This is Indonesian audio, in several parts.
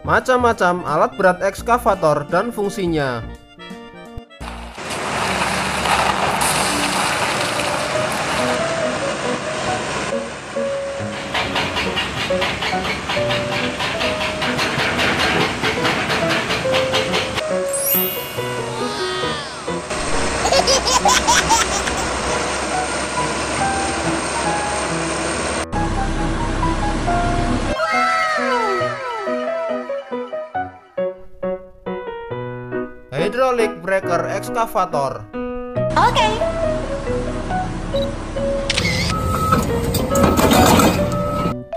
Macam-macam alat berat ekskavator dan fungsinya. Hydraulic breaker excavator. Oke.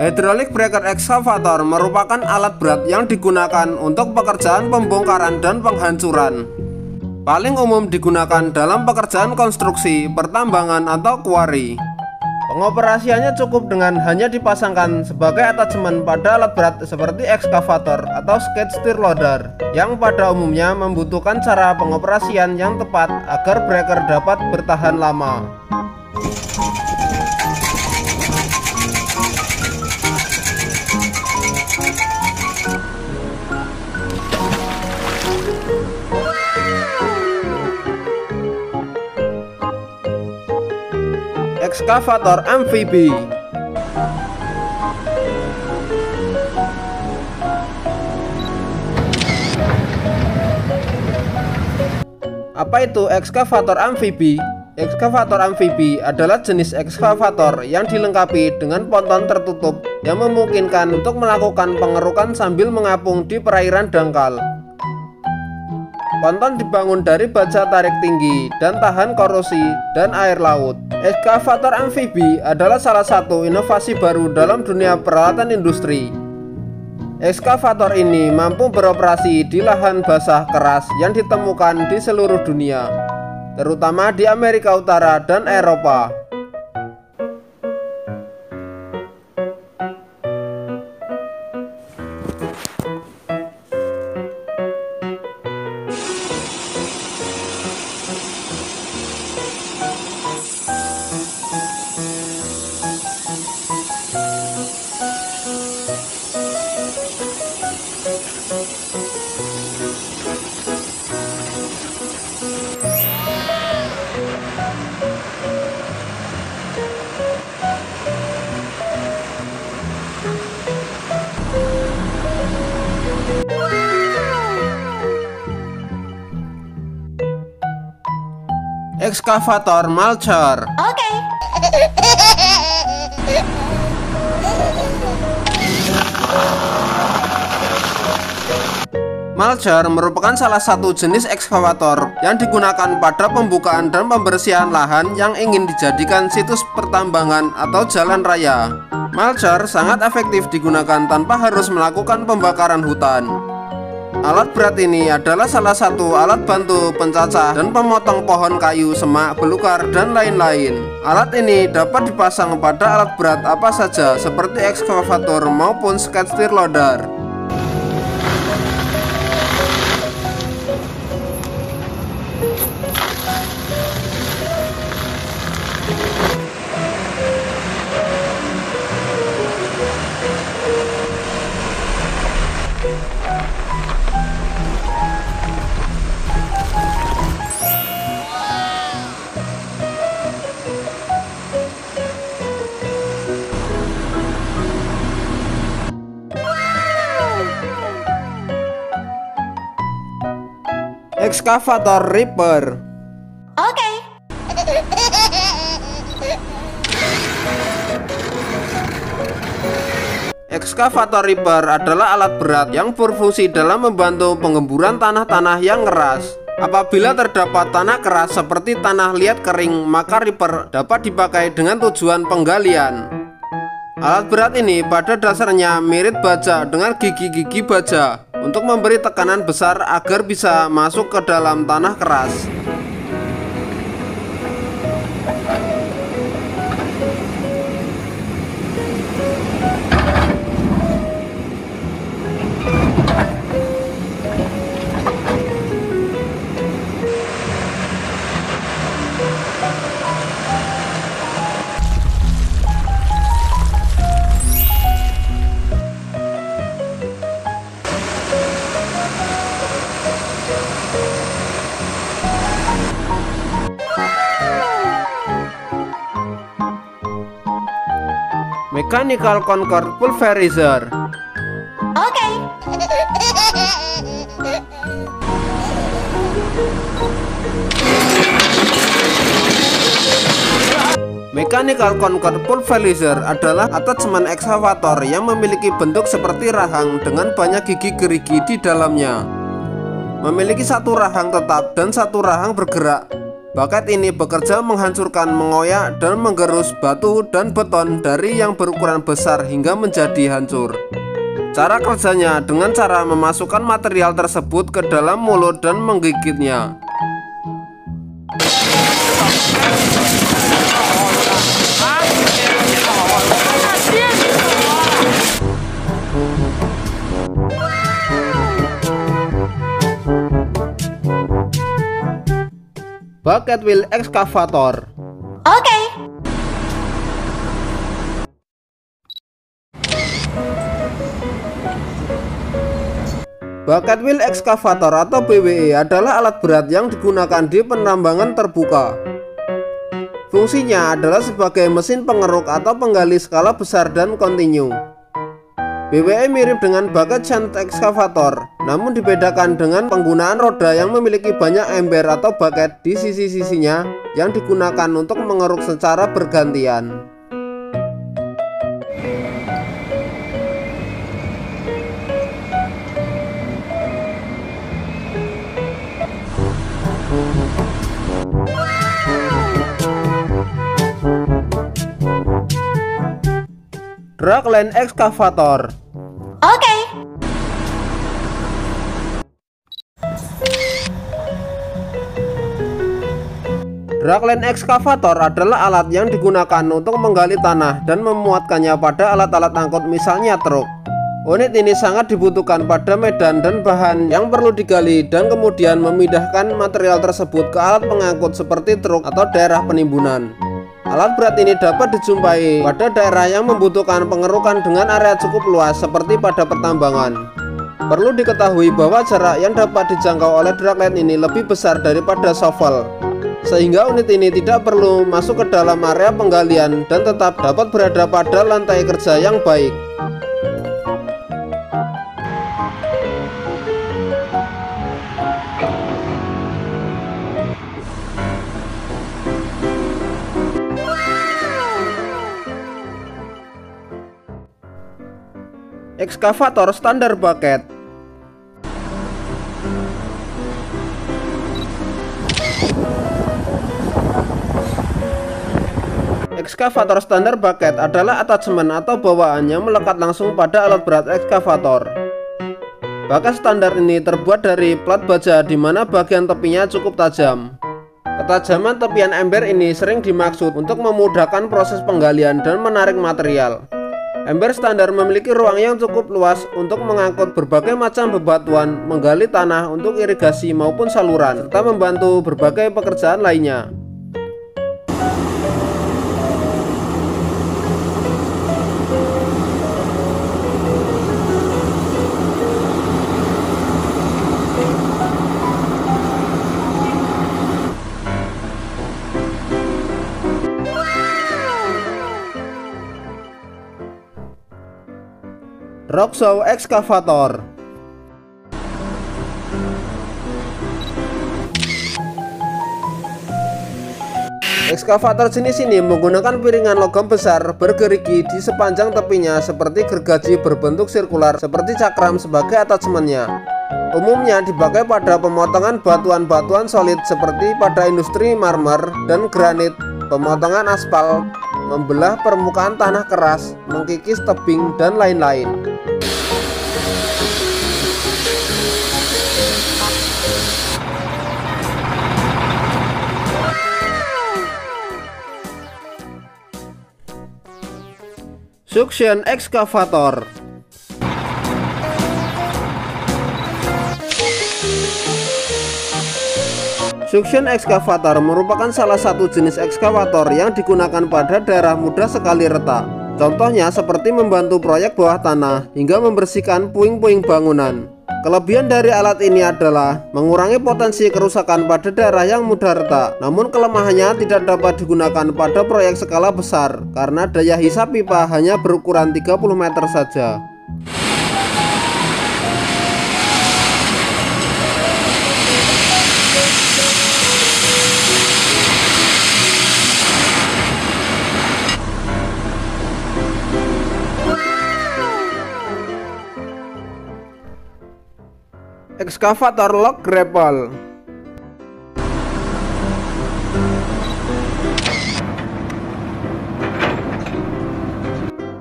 Hydraulic breaker excavator merupakan alat berat yang digunakan untuk pekerjaan pembongkaran dan penghancuran. Paling umum digunakan dalam pekerjaan konstruksi, pertambangan, atau kuari. Pengoperasiannya cukup dengan hanya dipasangkan sebagai attachment pada alat berat seperti ekskavator atau skid steer loader, yang pada umumnya membutuhkan cara pengoperasian yang tepat agar breaker dapat bertahan lama. Ekskavator amfibi. Apa itu ekskavator amfibi? Ekskavator amfibi adalah jenis ekskavator yang dilengkapi dengan ponton tertutup yang memungkinkan untuk melakukan pengerukan sambil mengapung di perairan dangkal. Ponton dibangun dari baja tarik tinggi dan tahan korosi dan air laut. Ekskavator amfibi adalah salah satu inovasi baru dalam dunia peralatan industri. Ekskavator ini mampu beroperasi di lahan basah keras yang ditemukan di seluruh dunia, terutama di Amerika Utara dan Eropa. Ekskavator mulcher. Oke. Mulcher merupakan salah satu jenis ekskavator yang digunakan pada pembukaan dan pembersihan lahan yang ingin dijadikan situs pertambangan atau jalan raya. Mulcher sangat efektif digunakan tanpa harus melakukan pembakaran hutan. Alat berat ini adalah salah satu alat bantu pencacah dan pemotong pohon kayu, semak, belukar, dan lain-lain. Alat ini dapat dipasang pada alat berat apa saja seperti ekskavator maupun skid steer loader. Ekskavator ripper. Oke. Ekskavator ripper adalah alat berat yang berfungsi dalam membantu penggemburan tanah-tanah yang keras. Apabila terdapat tanah keras seperti tanah liat kering, maka ripper dapat dipakai dengan tujuan penggalian. Alat berat ini pada dasarnya mirip baja dengan gigi-gigi baja untuk memberi tekanan besar agar bisa masuk ke dalam tanah keras. Mechanical Concord Pulverizer. Oke. Mechanical Concord Pulverizer adalah attachment ekskavator yang memiliki bentuk seperti rahang dengan banyak gigi gerigi di dalamnya. Memiliki satu rahang tetap dan satu rahang bergerak. Bucket ini bekerja menghancurkan, mengoyak, dan menggerus batu dan beton dari yang berukuran besar hingga menjadi hancur. Cara kerjanya dengan cara memasukkan material tersebut ke dalam mulut dan menggigitnya. Bucket wheel excavator. Oke. Bucket wheel excavator atau BWE adalah alat berat yang digunakan di penambangan terbuka. Fungsinya adalah sebagai mesin pengeruk atau penggali skala besar dan kontinu. BWE mirip dengan bucket sand excavator, namun dibedakan dengan penggunaan roda yang memiliki banyak ember atau bucket di sisi-sisinya yang digunakan untuk mengeruk secara bergantian. Dragline excavator. Oke. Dragline excavator adalah alat yang digunakan untuk menggali tanah dan memuatkannya pada alat-alat angkut, misalnya truk. Unit ini sangat dibutuhkan pada medan dan bahan yang perlu digali dan kemudian memindahkan material tersebut ke alat pengangkut seperti truk atau daerah penimbunan. Alat berat ini dapat dijumpai pada daerah yang membutuhkan pengerukan dengan area cukup luas seperti pada pertambangan. Perlu diketahui bahwa jarak yang dapat dijangkau oleh dragline ini lebih besar daripada shovel, sehingga unit ini tidak perlu masuk ke dalam area penggalian dan tetap dapat berada pada lantai kerja yang baik. Ekskavator standar bucket. Ekskavator standar bucket adalah atasemen atau bawaan yang melekat langsung pada alat berat ekskavator. Bucket standar ini terbuat dari plat baja di mana bagian tepinya cukup tajam. Ketajaman tepian ember ini sering dimaksud untuk memudahkan proses penggalian dan menarik material. Ember standar memiliki ruang yang cukup luas untuk mengangkut berbagai macam bebatuan, menggali tanah untuk irigasi maupun saluran, serta membantu berbagai pekerjaan lainnya. Rock saw excavator. Ekskavator jenis ini menggunakan piringan logam besar bergerigi di sepanjang tepinya seperti gergaji berbentuk sirkular seperti cakram sebagai atasemennya. Umumnya dipakai pada pemotongan batuan-batuan solid seperti pada industri marmer dan granit, pemotongan aspal, membelah permukaan tanah keras, mengkikis tebing, dan lain-lain. Suction excavator. Suction excavator merupakan salah satu jenis ekskavator yang digunakan pada daerah mudah sekali retak. Contohnya seperti membantu proyek bawah tanah hingga membersihkan puing-puing bangunan. Kelebihan dari alat ini adalah mengurangi potensi kerusakan pada daerah yang mudah retak. Namun kelemahannya tidak dapat digunakan pada proyek skala besar karena daya hisap pipa hanya berukuran 30 meter saja. Ekskavator log grapple.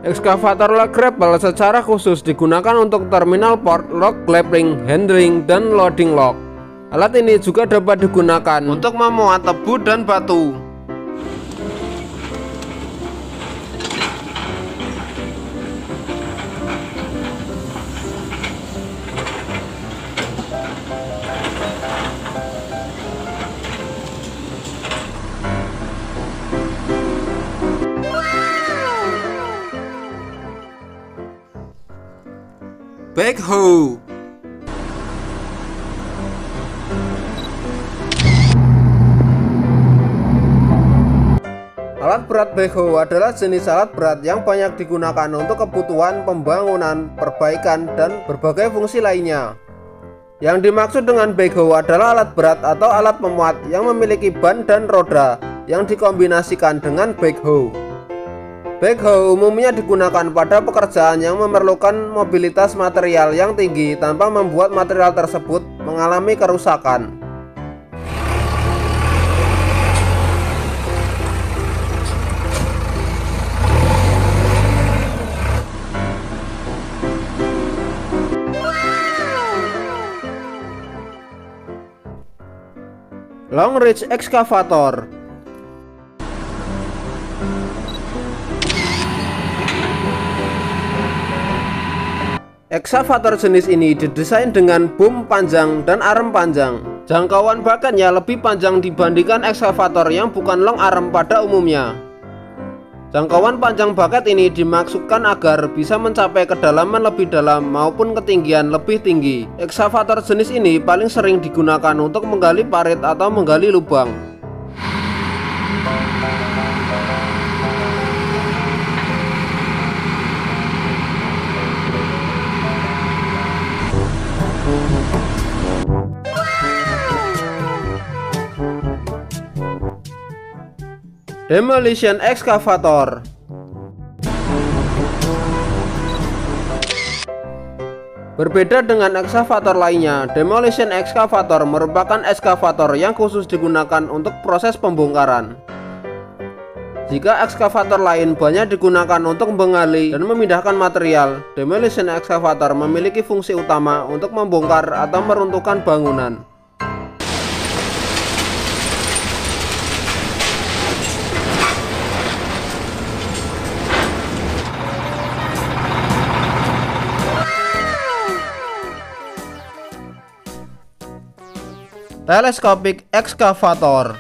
Ekskavator log grapple secara khusus digunakan untuk terminal port, log clamping, handling, dan loading log. Alat ini juga dapat digunakan untuk memuat tebu dan batu. Backhoe. Alat berat backhoe adalah jenis alat berat yang banyak digunakan untuk kebutuhan pembangunan, perbaikan, dan berbagai fungsi lainnya. Yang dimaksud dengan backhoe adalah alat berat atau alat pemuat yang memiliki ban dan roda yang dikombinasikan dengan backhoe. Backhoe umumnya digunakan pada pekerjaan yang memerlukan mobilitas material yang tinggi tanpa membuat material tersebut mengalami kerusakan. Long reach excavator. Ekskavator jenis ini didesain dengan boom panjang dan arm panjang. Jangkauan bakatnya lebih panjang dibandingkan ekskavator yang bukan long arm pada umumnya. Jangkauan panjang bakat ini dimaksudkan agar bisa mencapai kedalaman lebih dalam maupun ketinggian lebih tinggi. Ekskavator jenis ini paling sering digunakan untuk menggali parit atau menggali lubang. Demolition excavator. Berbeda dengan ekskavator lainnya, demolition excavator merupakan ekskavator yang khusus digunakan untuk proses pembongkaran. Jika ekskavator lain banyak digunakan untuk menggali dan memindahkan material, demolition excavator memiliki fungsi utama untuk membongkar atau meruntuhkan bangunan. Telescopic excavator.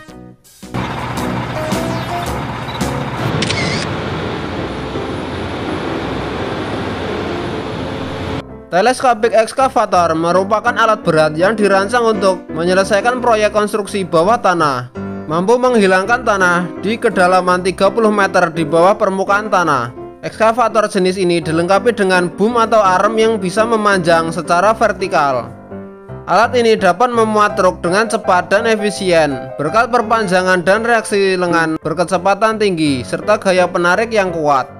Telescopic excavator merupakan alat berat yang dirancang untuk menyelesaikan proyek konstruksi bawah tanah, mampu menghilangkan tanah di kedalaman 30 meter di bawah permukaan tanah. Ekskavator jenis ini dilengkapi dengan boom atau arm yang bisa memanjang secara vertikal. Alat ini dapat memuat truk dengan cepat dan efisien berkat perpanjangan dan reaksi lengan berkecepatan tinggi serta gaya penarik yang kuat.